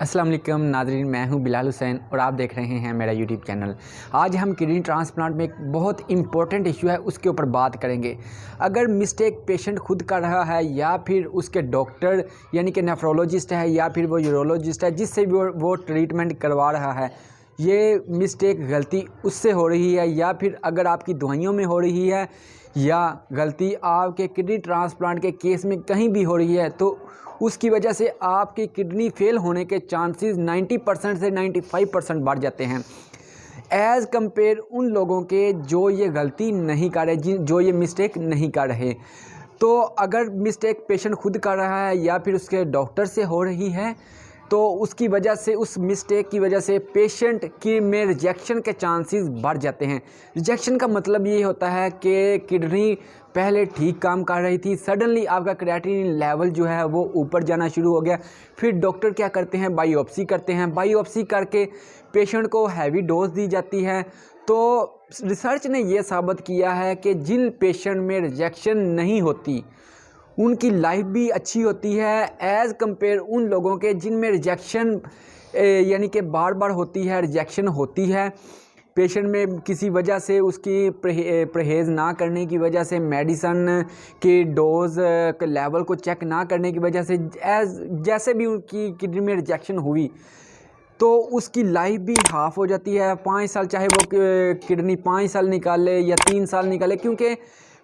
अस्सलाम वालेकुम नाज़रीन, मैं हूं बिलाल हुसैन और आप देख रहे हैं मेरा यूट्यूब चैनल। आज हम किडनी ट्रांसप्लांट में एक बहुत इंपॉर्टेंट इशू है उसके ऊपर बात करेंगे। अगर मिस्टेक पेशेंट खुद कर रहा है या फिर उसके डॉक्टर यानी कि नेफ्रोलॉजिस्ट है या फिर वो यूरोलॉजिस्ट है जिससे भी वो ट्रीटमेंट करवा रहा है, ये मिस्टेक गलती उससे हो रही है या फिर अगर आपकी दवाइयों में हो रही है या गलती आपके किडनी ट्रांसप्लांट के केस में कहीं भी हो रही है, तो उसकी वजह से आपकी किडनी फेल होने के चांसेस 90% से 95% बढ़ जाते हैं एज़ कंपेयर उन लोगों के जो ये गलती नहीं कर रहे, जो ये मिस्टेक नहीं कर रहे। तो अगर मिस्टेक पेशेंट खुद कर रहा है या फिर उसके डॉक्टर से हो रही है, तो उसकी वजह से, उस मिस्टेक की वजह से पेशेंट की में रिजेक्शन के चांसेस बढ़ जाते हैं। रिजेक्शन का मतलब ये होता है कि किडनी पहले ठीक काम कर रही थी, सडनली आपका क्रिएटिनिन लेवल जो है वो ऊपर जाना शुरू हो गया। फिर डॉक्टर क्या करते हैं, बायोप्सी करते हैं। बायोप्सी करके पेशेंट को हैवी डोज दी जाती है। तो रिसर्च ने ये साबित किया है कि जिन पेशेंट में रिजेक्शन नहीं होती उनकी लाइफ भी अच्छी होती है एज़ कंपेयर उन लोगों के जिनमें रिजेक्शन यानी कि बार बार होती है, रिजेक्शन होती है। पेशेंट में किसी वजह से उसकी परहेज़ ना करने की वजह से, मेडिसन की डोज के लेवल को चेक ना करने की वजह से, जैसे भी उनकी किडनी में रिजेक्शन हुई तो उसकी लाइफ भी हाफ हो जाती है। 5 साल, चाहे वो किडनी 5 साल निकाले या 3 साल निकाले, क्योंकि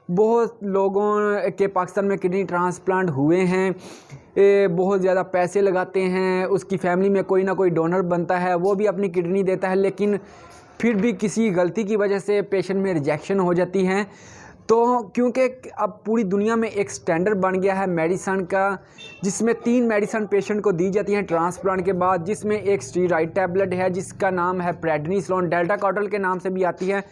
बहुत लोगों के पाकिस्तान में किडनी ट्रांसप्लांट हुए हैं, बहुत ज़्यादा पैसे लगाते हैं, उसकी फैमिली में कोई ना कोई डोनर बनता है, वो भी अपनी किडनी देता है, लेकिन फिर भी किसी गलती की वजह से पेशेंट में रिजेक्शन हो जाती हैं। तो क्योंकि अब पूरी दुनिया में एक स्टैंडर्ड बन गया है मेडिसन का, जिसमें 3 मेडिसन पेशेंट को दी जाती हैं ट्रांसप्लांट के बाद, जिसमें एक स्टीरॉयड टैबलेट है जिसका नाम है प्रेडनिसोलोन, डेल्टा कार्टेल के नाम से भी आती है,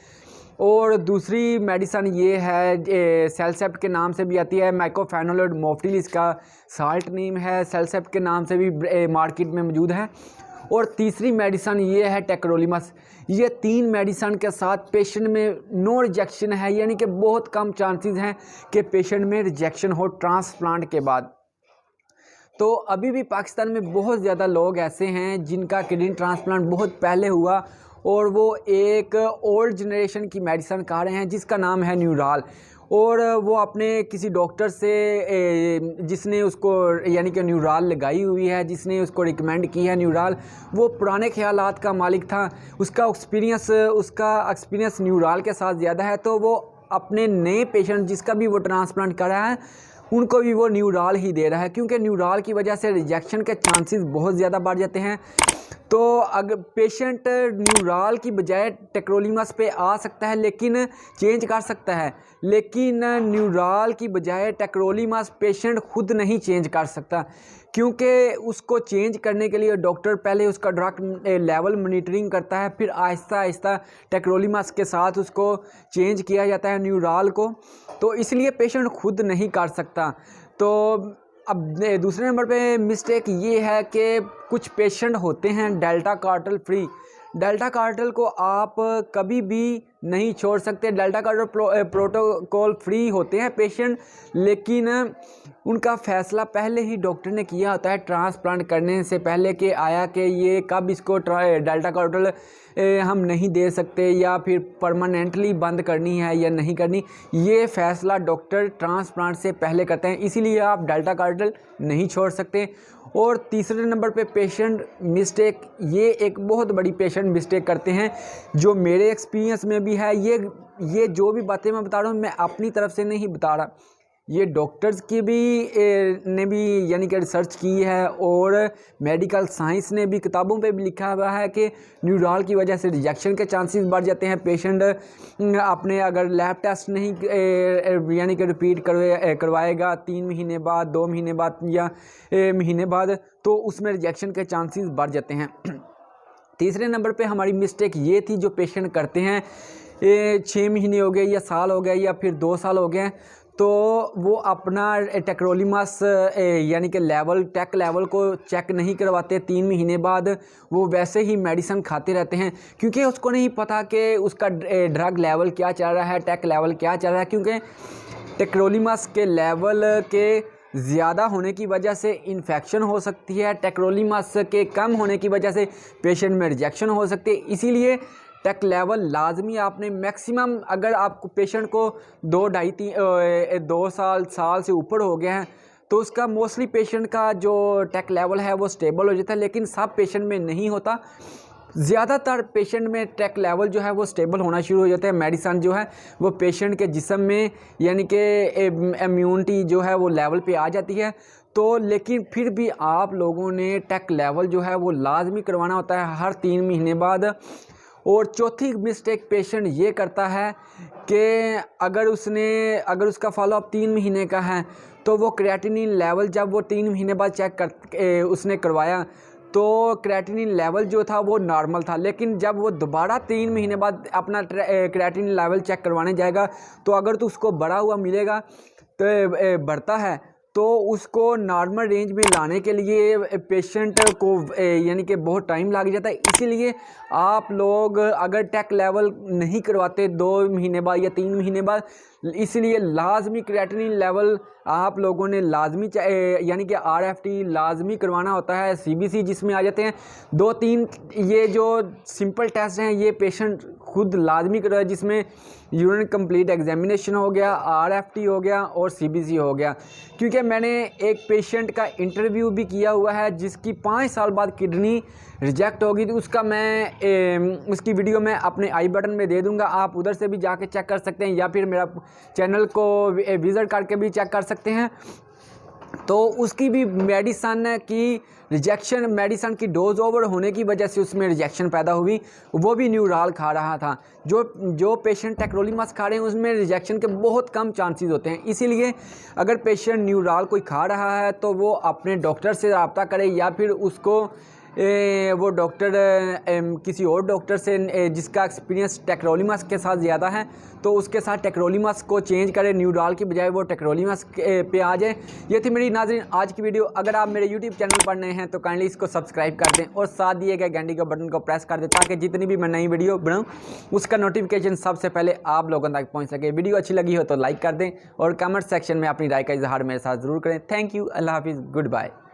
और दूसरी मेडिसन ये है सेलसेप्ट के नाम से भी आती है, माइकोफेनोलिड मोफ्टिल इसका साल्ट नेम है, सेलसेप्ट के नाम से भी मार्केट में मौजूद है, और तीसरी मेडिसन ये है टेक्रोलिमस। ये 3 मेडिसन के साथ पेशेंट में नो रिजेक्शन है, यानी कि बहुत कम चांसेस हैं कि पेशेंट में रिजेक्शन हो ट्रांसप्लांट के बाद। तो अभी भी पाकिस्तान में बहुत ज़्यादा लोग ऐसे हैं जिनका किडनी ट्रांसप्लांट बहुत पहले हुआ और वो एक ओल्ड जनरेशन की मेडिसन खा रहे हैं जिसका नाम है न्यूराल, और वो अपने किसी डॉक्टर से जिसने उसको यानी कि न्यूराल लगाई हुई है, जिसने उसको रिकमेंड की है न्यूराल, वो पुराने ख्यालात का मालिक था, उसका एक्सपीरियंस न्यूराल के साथ ज़्यादा है, तो वो अपने नए पेशेंट जिसका भी वो ट्रांसप्लांट कर रहा है उनको भी वो न्यूराल ही दे रहा है, क्योंकि न्यूराल की वजह से रिजेक्शन के चांसेस बहुत ज़्यादा बढ़ जाते हैं। तो अगर पेशेंट न्यूराल की बजाय टेक्रोलिमस पे आ सकता है, लेकिन चेंज कर सकता है, लेकिन न्यूराल की बजाय टेक्रोलिमस पेशेंट खुद नहीं चेंज कर सकता, क्योंकि उसको चेंज करने के लिए डॉक्टर पहले उसका ड्रग लेवल मॉनिटरिंग करता है, फिर आहिस्ता आहिस्ता टेक्रोलिमस के साथ उसको चेंज किया जाता है न्यूराल को, तो इसलिए पेशेंट खुद नहीं कर सकता। तो अब दूसरे नंबर पे मिस्टेक ये है कि कुछ पेशेंट होते हैं delta cartel free. Delta cartel को आप कभी भी नहीं छोड़ सकते। डेल्टा कार्टेल प्रोटोकॉल फ्री होते हैं पेशेंट, लेकिन उनका फ़ैसला पहले ही डॉक्टर ने किया होता है ट्रांसप्लांट करने से पहले कि आया कि ये कब इसको डेल्टा कार्टेल हम नहीं दे सकते या फिर परमानेंटली बंद करनी है या नहीं करनी, ये फ़ैसला डॉक्टर ट्रांसप्लांट से पहले करते हैं, इसीलिए आप डेल्टा कार्टेल नहीं छोड़ सकते। और तीसरे नंबर पे पेशेंट मिस्टेक, ये एक बहुत बड़ी पेशेंट मिस्टेक करते हैं जो मेरे एक्सपीरियंस में भी है। ये जो भी बातें मैं बता रहा हूँ मैं अपनी तरफ से नहीं बता रहा, ये डॉक्टर्स की भी ने भी यानी कि रिसर्च की है, और मेडिकल साइंस ने भी किताबों पे भी लिखा हुआ है कि न्यूराल की वजह से रिजेक्शन के चांसेस बढ़ जाते हैं। पेशेंट अपने अगर लैब टेस्ट नहीं यानी कि रिपीट करवाएगा 3 महीने बाद, 2 महीने बाद या महीने बाद, तो उसमें रिजेक्शन के चांसेस बढ़ जाते हैं। तीसरे नंबर पे हमारी मिस्टेक ये थी जो पेशेंट करते हैं, 6 महीने हो गए या साल हो गए या फिर 2 साल हो गए, तो वो अपना टेक्रोलिमस यानी कि टेक लेवल को चेक नहीं करवाते। 3 महीने बाद वो वैसे ही मेडिसिन खाते रहते हैं, क्योंकि उसको नहीं पता कि उसका ड्रग लेवल क्या चल रहा है, टेक लेवल क्या चल रहा है, क्योंकि टेक्रोलिमस के लेवल के ज़्यादा होने की वजह से इन्फेक्शन हो सकती है, टेक्रोलीमास के कम होने की वजह से पेशेंट में रिजेक्शन हो सकती है। इसीलिए टेक लेवल लाजमी आपने मैक्सिमम, अगर आपको पेशेंट को 2 साल से ऊपर हो गया है तो उसका मोस्टली पेशेंट का जो टेक लेवल है वो स्टेबल हो जाता है, लेकिन सब पेशेंट में नहीं होता। ज़्यादातर पेशेंट में टेक लेवल जो है वो स्टेबल होना शुरू हो जाता है। मेडिसिन जो है वो पेशेंट के जिस्म में यानी कि इम्यूनिटी जो है वो लेवल पे आ जाती है। तो लेकिन फिर भी आप लोगों ने टेक लेवल जो है वो लाजमी करवाना होता है हर 3 महीने बाद। और चौथी मिस्टेक पेशेंट ये करता है कि अगर उसका फॉलोअप 3 महीने का है तो वो क्रिएटिनिन लेवल जब वो 3 महीने बाद उसने करवाया तो क्रिएटिनिन लेवल जो था वो नॉर्मल था, लेकिन जब वो दोबारा 3 महीने बाद अपना क्रिएटिनिन लेवल चेक करवाने जाएगा तो अगर तो उसको बढ़ा हुआ मिलेगा तो बढ़ता है तो उसको नॉर्मल रेंज में लाने के लिए पेशेंट को यानी कि बहुत टाइम लग जाता है। इसीलिए आप लोग अगर टेक लेवल नहीं करवाते 2 महीने बाद या 3 महीने बाद, इसलिए लाजमी क्रिएटिनिन लेवल आप लोगों ने लाजमी यानी कि RFT लाजमी करवाना होता है। CBC जिसमें आ जाते हैं 2-3 ये जो सिंपल टेस्ट हैं ये पेशेंट खुद लाजमी करवाए, जिसमें यूरिन कंप्लीट एग्जामिनेशन हो गया, RFT हो गया और CBC हो गया। क्योंकि मैंने एक पेशेंट का इंटरव्यू भी किया हुआ है जिसकी 5 साल बाद किडनी रिजेक्ट होगी, तो उसकी वीडियो मैं अपने आई बटन में दे दूंगा, आप उधर से भी जाके चेक कर सकते हैं या फिर मेरा चैनल को विजिट करके भी चेक कर सकते हैं। तो उसकी भी मेडिसन की डोज ओवर होने की वजह से उसमें रिजेक्शन पैदा हुई, वो भी न्यूराल खा रहा था। जो पेशेंट टेक्रोलीमास खा रहे हैं उसमें रिजेक्शन के बहुत कम चांसेस होते हैं। इसीलिए अगर पेशेंट न्यूराल कोई खा रहा है तो वो अपने डॉक्टर से रब्ता करे या फिर उसको वो डॉक्टर किसी और डॉक्टर से जिसका एक्सपीरियंस टेक्रोलीमास के साथ ज़्यादा है तो उसके साथ टेक्रोलीमास को चेंज करे, न्यूराल की बजाय वो टेक्रोलीमास पे आ जाए। ये थी मेरी नाज़रीन आज की वीडियो। अगर आप मेरे यूट्यूब चैनल पर नए हैं तो काइंडली इसको सब्सक्राइब कर दें और साथ दिए गए घंटी के बटन को प्रेस कर दें ताकि जितनी भी मैं नई वीडियो बनाऊँ उसका नोटिफिकेशन सबसे पहले आप लोगों तक पहुँच सके। वीडियो अच्छी लगी हो तो लाइक कर दें और कमेंट सेक्शन में अपनी राय का इजहार मेरे साथ ज़रूर करें। थैंक यू, अल्लाह हाफिज़, गुड बाय।